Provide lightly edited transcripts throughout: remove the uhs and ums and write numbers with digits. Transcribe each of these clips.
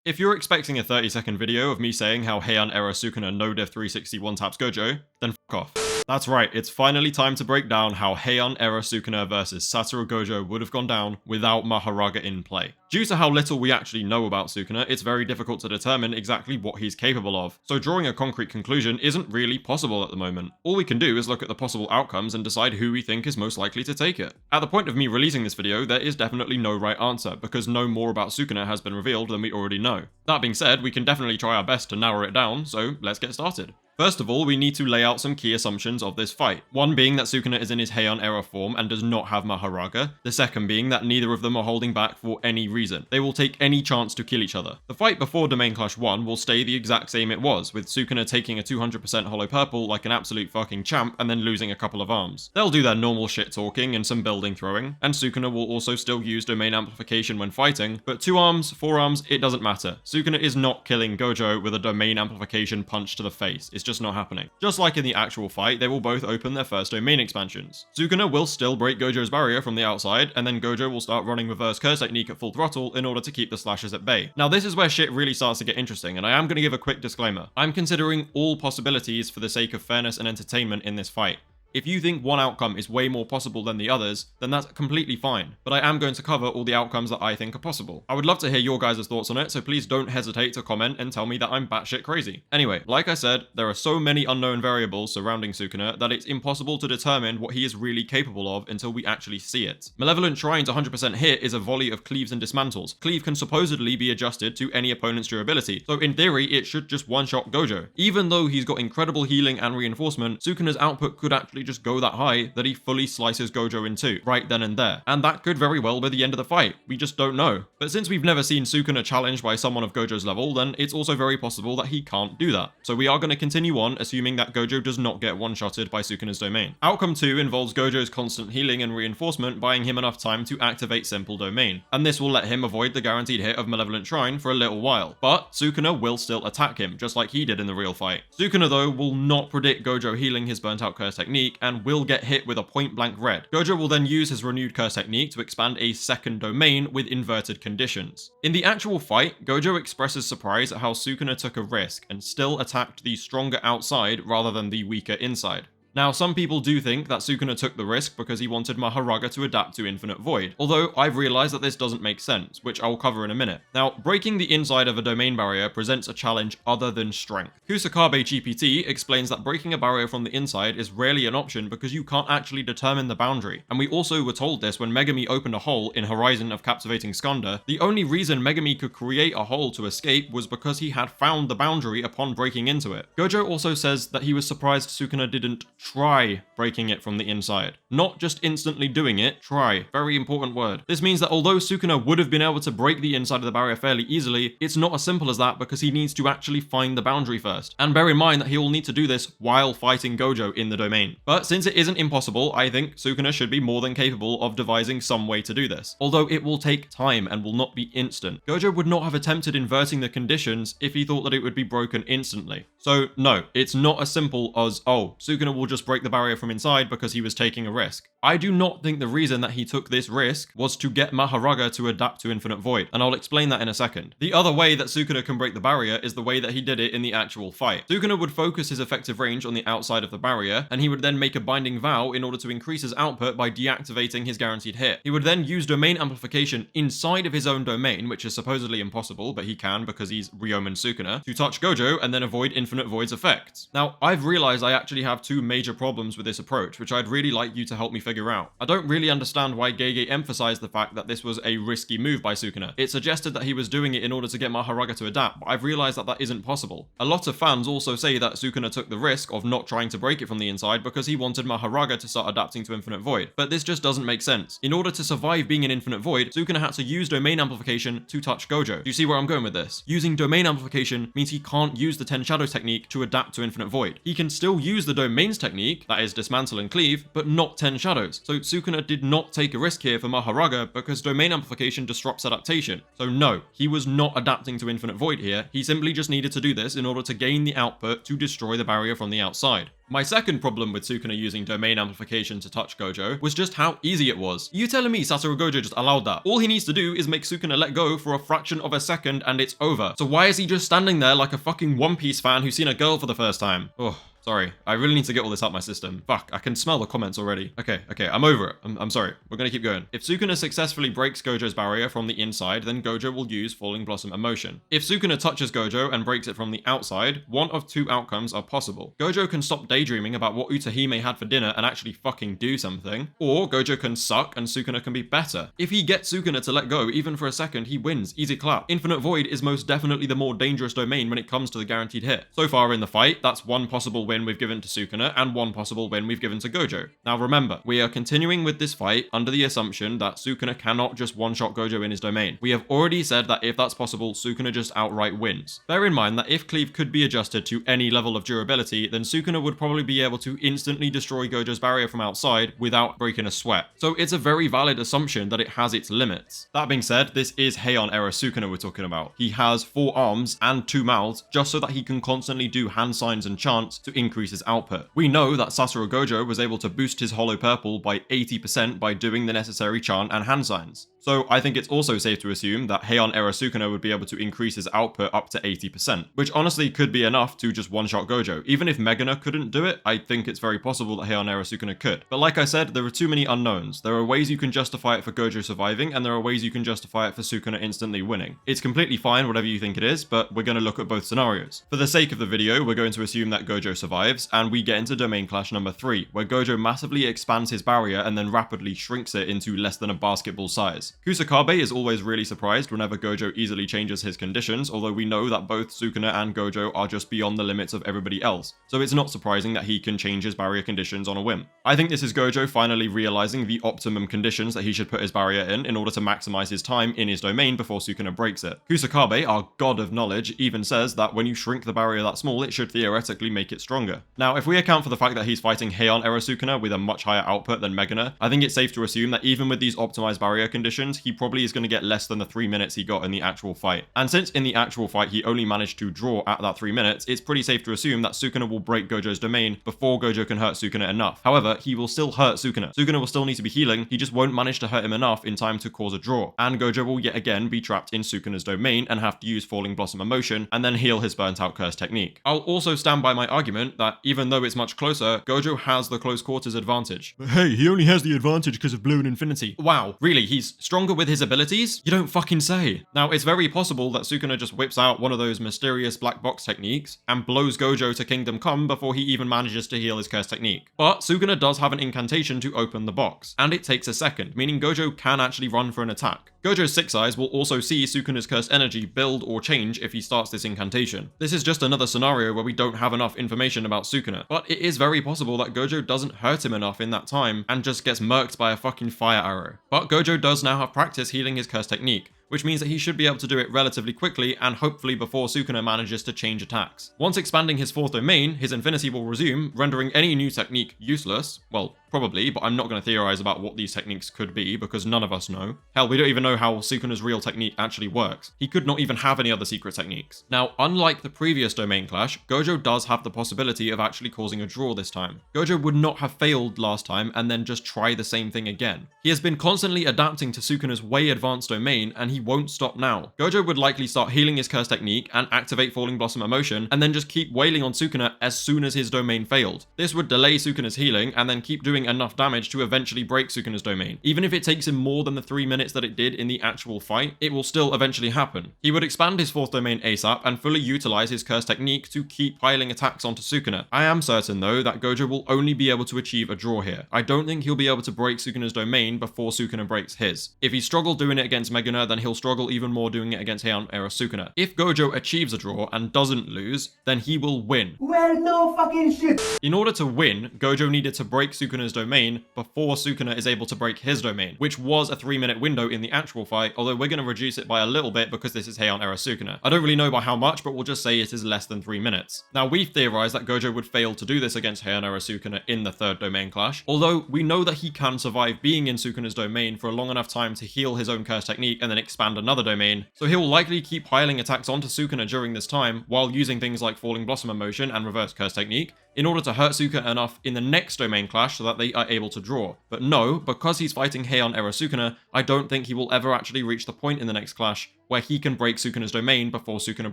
If you're expecting a 30-second video of me saying how Heian era Sukuna no diff 360 one-taps Gojo, then fuck off. That's right, it's finally time to break down how Heian era Sukuna versus Satoru Gojo would have gone down without Mahoraga in play. Due to how little we actually know about Sukuna, it's very difficult to determine exactly what he's capable of, so drawing a concrete conclusion isn't really possible at the moment. All we can do is look at the possible outcomes and decide who we think is most likely to take it. At the point of me releasing this video, there is definitely no right answer, because no more about Sukuna has been revealed than we already know. That being said, we can definitely try our best to narrow it down, so let's get started. First of all, we need to lay out some key assumptions of this fight. One being that Sukuna is in his Heian era form and does not have Mahoraga. The second being that neither of them are holding back for any reason. They will take any chance to kill each other. The fight before Domain Clash 1 will stay the exact same it was, with Sukuna taking a 200% holo purple like an absolute fucking champ and then losing a couple of arms. They'll do their normal shit talking and some building throwing, and Sukuna will also still use domain amplification when fighting, but 2 arms, 4 arms, it doesn't matter. Sukuna is not killing Gojo with a domain amplification punch to the face. It's just not happening. Just like in the actual fight, they will both open their first domain expansions. Sukuna will still break Gojo's barrier from the outside, and then Gojo will start running reverse curse technique at full throttle in order to keep the slashes at bay. Now this is where shit really starts to get interesting, and I am going to give a quick disclaimer. I'm considering all possibilities for the sake of fairness and entertainment in this fight. If you think one outcome is way more possible than the others, then that's completely fine, but I am going to cover all the outcomes that I think are possible. I would love to hear your guys' thoughts on it, so please don't hesitate to comment and tell me that I'm batshit crazy. Anyway, like I said, there are so many unknown variables surrounding Sukuna that it's impossible to determine what he is really capable of until we actually see it. Malevolent Shrine's 100% hit is a volley of cleaves and dismantles. Cleave can supposedly be adjusted to any opponent's durability, so in theory it should just one-shot Gojo. Even though he's got incredible healing and reinforcement, Sukuna's output could actually just go that high that he fully slices Gojo in two, right then and there. And that could very well be the end of the fight. We just don't know. But since we've never seen Sukuna challenged by someone of Gojo's level, then it's also very possible that he can't do that. So we are going to continue on, assuming that Gojo does not get one-shotted by Sukuna's domain. Outcome 2 involves Gojo's constant healing and reinforcement buying him enough time to activate simple domain, and this will let him avoid the guaranteed hit of Malevolent Shrine for a little while. But Sukuna will still attack him, just like he did in the real fight. Sukuna though will not predict Gojo healing his burnt out curse technique and will get hit with a point blank red. Gojo will then use his renewed curse technique to expand a second domain with inverted conditions. In the actual fight, Gojo expresses surprise at how Sukuna took a risk and still attacked the stronger outside rather than the weaker inside. Now, some people do think that Sukuna took the risk because he wanted Mahoraga to adapt to Infinite Void, although I've realized that this doesn't make sense, which I'll cover in a minute. Now, breaking the inside of a domain barrier presents a challenge other than strength. Kusakabe GPT explains that breaking a barrier from the inside is rarely an option because you can't actually determine the boundary, and we also were told this when Megami opened a hole in Horizon of Captivating Skanda. The only reason Megami could create a hole to escape was because he had found the boundary upon breaking into it. Gojo also says that he was surprised Sukuna didn't try breaking it from the inside. Not just instantly doing it, try. Very important word. This means that although Sukuna would have been able to break the inside of the barrier fairly easily, it's not as simple as that because he needs to actually find the boundary first. And bear in mind that he will need to do this while fighting Gojo in the domain. But since it isn't impossible, I think Sukuna should be more than capable of devising some way to do this. Although it will take time and will not be instant. Gojo would not have attempted inverting the conditions if he thought that it would be broken instantly. So no, it's not as simple as, oh, Sukuna will just break the barrier from inside because he was taking a risk. I do not think the reason that he took this risk was to get Mahoraga to adapt to Infinite Void, and I'll explain that in a second. The other way that Sukuna can break the barrier is the way that he did it in the actual fight. Sukuna would focus his effective range on the outside of the barrier, and he would then make a binding vow in order to increase his output by deactivating his guaranteed hit. He would then use domain amplification inside of his own domain, which is supposedly impossible, but he can because he's Ryomen Sukuna, to touch Gojo and then avoid Infinite Void's effects. Now, I've realized I actually have two major problems with this approach, which I'd really like you to help me figure out. I don't really understand why Gege emphasized the fact that this was a risky move by Sukuna. It suggested that he was doing it in order to get Mahoraga to adapt, but I've realized that that isn't possible. A lot of fans also say that Sukuna took the risk of not trying to break it from the inside because he wanted Mahoraga to start adapting to Infinite Void, but this just doesn't make sense. In order to survive being in Infinite Void, Sukuna had to use domain amplification to touch Gojo. Do you see where I'm going with this? Using domain amplification means he can't use the 10 Shadows technique to adapt to Infinite Void. He can still use the domains technique technique, that is Dismantle and Cleave, but not 10 Shadows. So Sukuna did not take a risk here for Mahoraga because Domain Amplification disrupts adaptation. So no, he was not adapting to Infinite Void here, he simply just needed to do this in order to gain the output to destroy the barrier from the outside. My second problem with Sukuna using Domain Amplification to touch Gojo was just how easy it was. You telling me Satoru Gojo just allowed that? All he needs to do is make Sukuna let go for a fraction of a second and it's over. So why is he just standing there like a fucking One Piece fan who's seen a girl for the first time? Oh. Sorry, I really need to get all this out my system. Fuck, I can smell the comments already. Okay, I'm over it. I'm sorry. We're gonna keep going. If Sukuna successfully breaks Gojo's barrier from the inside, then Gojo will use Falling Blossom Emotion. If Sukuna touches Gojo and breaks it from the outside, one of two outcomes are possible. Gojo can stop daydreaming about what Utahime had for dinner and actually fucking do something, or Gojo can suck and Sukuna can be better. If he gets Sukuna to let go even for a second, he wins. Easy clap. Infinite Void is most definitely the more dangerous domain when it comes to the guaranteed hit. So far in the fight, that's one possible win we've given to Sukuna and one possible win we've given to Gojo. Now remember, we are continuing with this fight under the assumption that Sukuna cannot just one-shot Gojo in his domain. We have already said that if that's possible, Sukuna just outright wins. Bear in mind that if Cleave could be adjusted to any level of durability, then Sukuna would probably be able to instantly destroy Gojo's barrier from outside without breaking a sweat. So it's a very valid assumption that it has its limits. That being said, this is Heian era Sukuna we're talking about. He has 4 arms and 2 mouths just so that he can constantly do hand signs and chants to increase his output. We know that Satoru Gojo was able to boost his Hollow Purple by 80% by doing the necessary chant and hand signs. So I think it's also safe to assume that Heian era Sukuna would be able to increase his output up to 80%, which honestly could be enough to just one-shot Gojo. Even if Megana couldn't do it, I think it's very possible that Heian era Sukuna could. But like I said, there are too many unknowns. There are ways you can justify it for Gojo surviving, and there are ways you can justify it for Sukuna instantly winning. It's completely fine, whatever you think it is, but we're going to look at both scenarios. For the sake of the video, we're going to assume that Gojo survives, and we get into Domain Clash number 3, where Gojo massively expands his barrier and then rapidly shrinks it into less than a basketball size. Kusakabe is always really surprised whenever Gojo easily changes his conditions, although we know that both Sukuna and Gojo are just beyond the limits of everybody else, so it's not surprising that he can change his barrier conditions on a whim. I think this is Gojo finally realizing the optimum conditions that he should put his barrier in order to maximize his time in his domain before Sukuna breaks it. Kusakabe, our god of knowledge, even says that when you shrink the barrier that small, it should theoretically make it stronger. Now, if we account for the fact that he's fighting Heian era Sukuna with a much higher output than Megana, I think it's safe to assume that even with these optimized barrier conditions, he probably is going to get less than the 3 minutes he got in the actual fight. And since in the actual fight he only managed to draw at that 3 minutes, it's pretty safe to assume that Sukuna will break Gojo's domain before Gojo can hurt Sukuna enough. However, he will still hurt Sukuna. Sukuna will still need to be healing, he just won't manage to hurt him enough in time to cause a draw. And Gojo will yet again be trapped in Sukuna's domain and have to use Falling Blossom Emotion and then heal his burnt out curse technique. I'll also stand by my argument that even though it's much closer, Gojo has the close quarters advantage. But hey, he only has the advantage because of Blue and Infinity. Wow, really? He's stronger with his abilities? You don't fucking say. Now, it's very possible that Sukuna just whips out one of those mysterious black box techniques and blows Gojo to Kingdom Come before he even manages to heal his curse technique. But Sukuna does have an incantation to open the box, and it takes a second, meaning Gojo can actually run for an attack. Gojo's 6 eyes will also see Sukuna's cursed energy build or change if he starts this incantation. This is just another scenario where we don't have enough information about Sukuna, but it is very possible that Gojo doesn't hurt him enough in that time and just gets murked by a fucking fire arrow. But Gojo does now have practice healing his cursed technique, which means that he should be able to do it relatively quickly and hopefully before Sukuna manages to change attacks. Once expanding his 4th domain, his Infinity will resume, rendering any new technique useless. Well, probably, but I'm not going to theorize about what these techniques could be because none of us know. Hell, we don't even know how Sukuna's real technique actually works. He could not even have any other secret techniques. Now, unlike the previous domain clash, Gojo does have the possibility of actually causing a draw this time. Gojo would not have failed last time and then just try the same thing again. He has been constantly adapting to Sukuna's way advanced domain and he won't stop now. Gojo would likely start healing his curse technique and activate Falling Blossom Emotion and then just keep wailing on Sukuna as soon as his domain failed. This would delay Sukuna's healing and then keep doing enough damage to eventually break Sukuna's domain. Even if it takes him more than the 3 minutes that it did in the actual fight, it will still eventually happen. He would expand his 4th domain ASAP and fully utilize his curse technique to keep piling attacks onto Sukuna. I am certain though that Gojo will only be able to achieve a draw here. I don't think he'll be able to break Sukuna's domain before Sukuna breaks his. If he struggled doing it against Megana, then he'll struggle even more doing it against Heian era Sukuna. If Gojo achieves a draw and doesn't lose, then he will win. Well, no fucking shit. In order to win, Gojo needed to break Sukuna's domain before Sukuna is able to break his domain, which was a 3-minute window in the actual fight, although we're going to reduce it by a little bit because this is Heian era Sukuna. I don't really know by how much, but we'll just say it is less than 3 minutes. Now, we've theorized that Gojo would fail to do this against Heian era Sukuna in the 3rd domain clash, although we know that he can survive being in Sukuna's domain for a long enough time to heal his own curse technique and then expand another domain, so he'll likely keep piling attacks onto Sukuna during this time while using things like Falling Blossom Emotion and Reverse Curse Technique in order to hurt Sukuna enough in the next domain clash so that they are able to draw. But no, because he's fighting Heian era Sukuna, I don't think he will ever actually reach the point in the next clash where he can break Sukuna's domain before Sukuna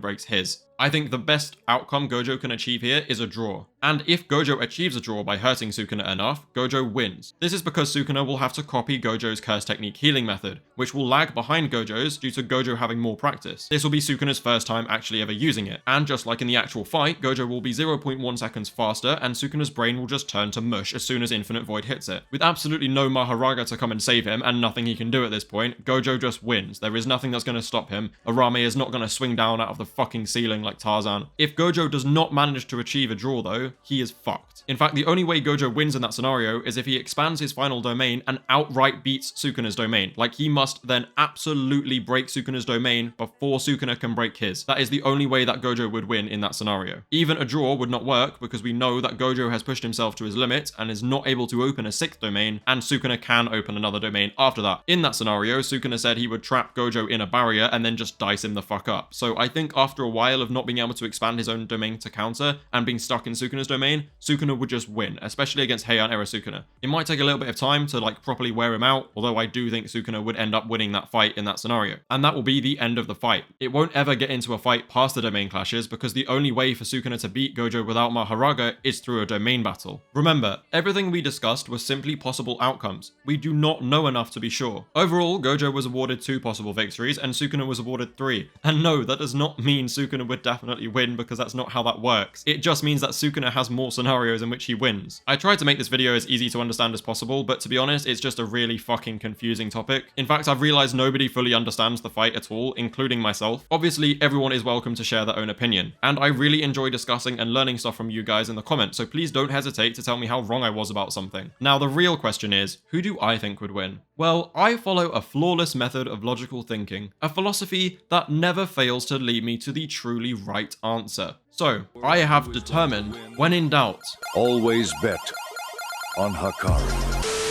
breaks his. I think the best outcome Gojo can achieve here is a draw. And if Gojo achieves a draw by hurting Sukuna enough, Gojo wins. This is because Sukuna will have to copy Gojo's curse technique healing method, which will lag behind Gojo's due to Gojo having more practice. This will be Sukuna's first time actually ever using it, and just like in the actual fight, Gojo will be 0.1 seconds faster and Sukuna's brain will just turn to mush as soon as Infinite Void hits it. With absolutely no Mahoraga to come and save him and nothing he can do at this point, Gojo just wins. There is nothing that's going to stop him. Arame is not going to swing down out of the fucking ceiling like Tarzan. If Gojo does not manage to achieve a draw though, he is fucked. In fact, the only way Gojo wins in that scenario is if he expands his final domain and outright beats Sukuna's domain. Like, he must then absolutely break Sukuna's domain before Sukuna can break his. That is the only way that Gojo would win in that scenario. Even a draw would not work because we know that Gojo has pushed himself to his limit and is not able to open a 6th domain, and Sukuna can open another domain after that. In that scenario, Sukuna said he would trap Gojo in a barrier and then just dice him the fuck up. So I think after a while of not being able to expand his own domain to counter and being stuck in Sukuna's domain, Sukuna would just win, especially against Heian era Sukuna. It might take a little bit of time to like properly wear him out, although I do think Sukuna would end up winning that fight in that scenario. And that will be the end of the fight. It won't ever get into a fight past the domain clashes because the only way for Sukuna to beat Gojo without Mahoraga is through a domain battle. Remember, everything we discussed was simply possible outcomes. We do not know enough to be sure. Overall, Gojo was awarded 2 possible victories and Sukuna was awarded 3. And no, that does not mean Sukuna would definitely win because that's not how that works. It just means that Sukuna has more scenarios in which he wins. I tried to make this video as easy to understand as possible, but to be honest, it's just a really fucking confusing topic. In fact, I've realized nobody fully understands the fight at all, including myself. Obviously, everyone is welcome to share their own opinion, and I really enjoy discussing and learning stuff from you guys in the comments, so please don't hesitate to tell me how wrong I was about something. Now, the real question is, who do I think would win? Well, I follow a flawless method of logical thinking, a philosophy that never fails to lead me to the truly right answer. So, I have determined, when in doubt, always bet on Hikari.